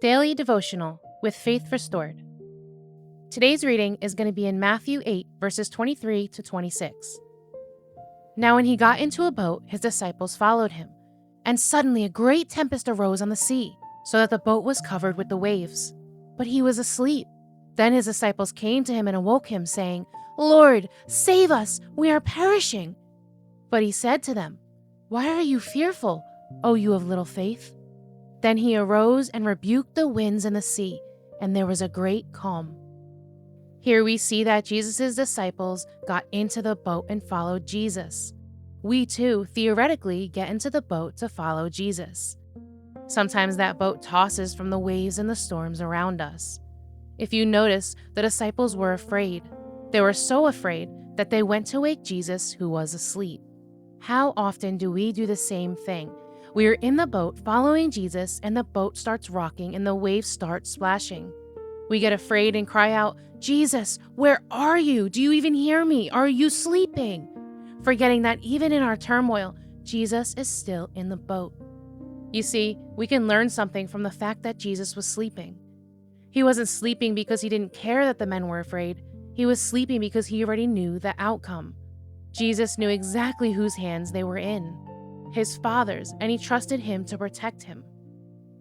Daily Devotional with Faith Restored. Today's reading is going to be in Matthew 8, verses 23 to 26. Now when he got into a boat, his disciples followed him. And suddenly a great tempest arose on the sea, so that the boat was covered with the waves. But he was asleep. Then his disciples came to him and awoke him, saying, "Lord, save us, we are perishing." But he said to them, "Why are you fearful, O you of little faith?" Then he arose and rebuked the winds and the sea, and there was a great calm. Here we see that Jesus' disciples got into the boat and followed Jesus. We too, theoretically, get into the boat to follow Jesus. Sometimes that boat tosses from the waves and the storms around us. If you notice, the disciples were afraid. They were so afraid that they went to wake Jesus, who was asleep. How often do we do the same thing? We are in the boat following Jesus, and the boat starts rocking and the waves start splashing. We get afraid and cry out, "Jesus, where are you? Do you even hear me? Are you sleeping?" Forgetting that even in our turmoil, Jesus is still in the boat. You see, we can learn something from the fact that Jesus was sleeping. He wasn't sleeping because he didn't care that the men were afraid. He was sleeping because he already knew the outcome. Jesus knew exactly whose hands they were in. His Father's, and he trusted him to protect him.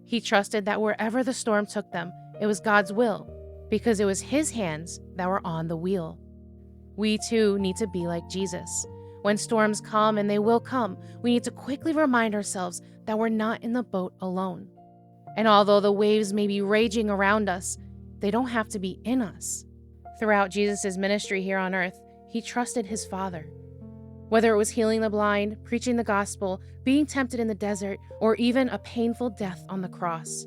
He trusted that wherever the storm took them, it was God's will, because it was his hands that were on the wheel. We too need to be like Jesus. When storms come, and they will come, we need to quickly remind ourselves that we're not in the boat alone. And although the waves may be raging around us, they don't have to be in us. Throughout Jesus' ministry here on earth, he trusted his Father. Whether it was healing the blind, preaching the gospel, being tempted in the desert, or even a painful death on the cross.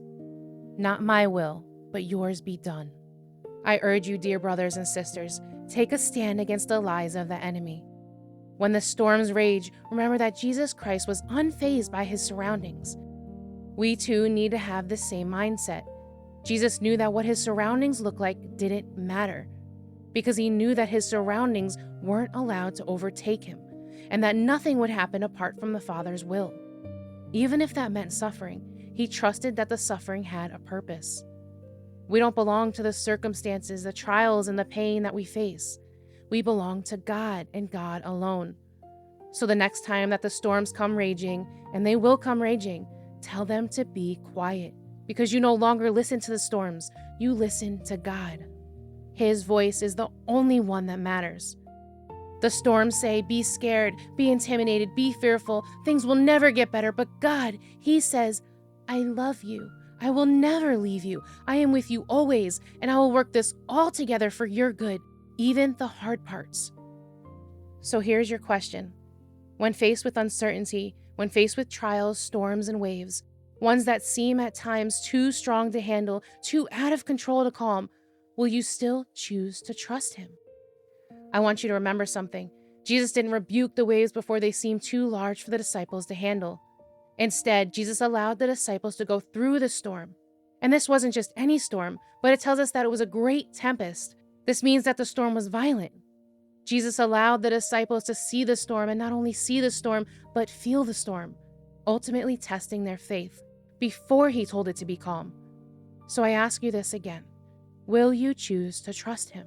Not my will, but yours be done. I urge you, dear brothers and sisters, take a stand against the lies of the enemy. When the storms rage, remember that Jesus Christ was unfazed by his surroundings. We too need to have the same mindset. Jesus knew that what his surroundings looked like didn't matter, because he knew that his surroundings weren't allowed to overtake him, and that nothing would happen apart from the Father's will. Even if that meant suffering, he trusted that the suffering had a purpose. We don't belong to the circumstances, the trials, and the pain that we face. We belong to God and God alone. So the next time that the storms come raging, and they will come raging, tell them to be quiet, because you no longer listen to the storms, you listen to God. His voice is the only one that matters. The storms say, "Be scared, be intimidated, be fearful. Things will never get better." But God, he says, "I love you. I will never leave you. I am with you always, and I will work this all together for your good, even the hard parts." So here's your question. When faced with uncertainty, when faced with trials, storms, and waves, ones that seem at times too strong to handle, too out of control to calm, will you still choose to trust him? I want you to remember something. Jesus didn't rebuke the waves before they seemed too large for the disciples to handle. Instead, Jesus allowed the disciples to go through the storm. And this wasn't just any storm, but it tells us that it was a great tempest. This means that the storm was violent. Jesus allowed the disciples to see the storm, and not only see the storm, but feel the storm, ultimately testing their faith before he told it to be calm. So I ask you this again. Will you choose to trust him?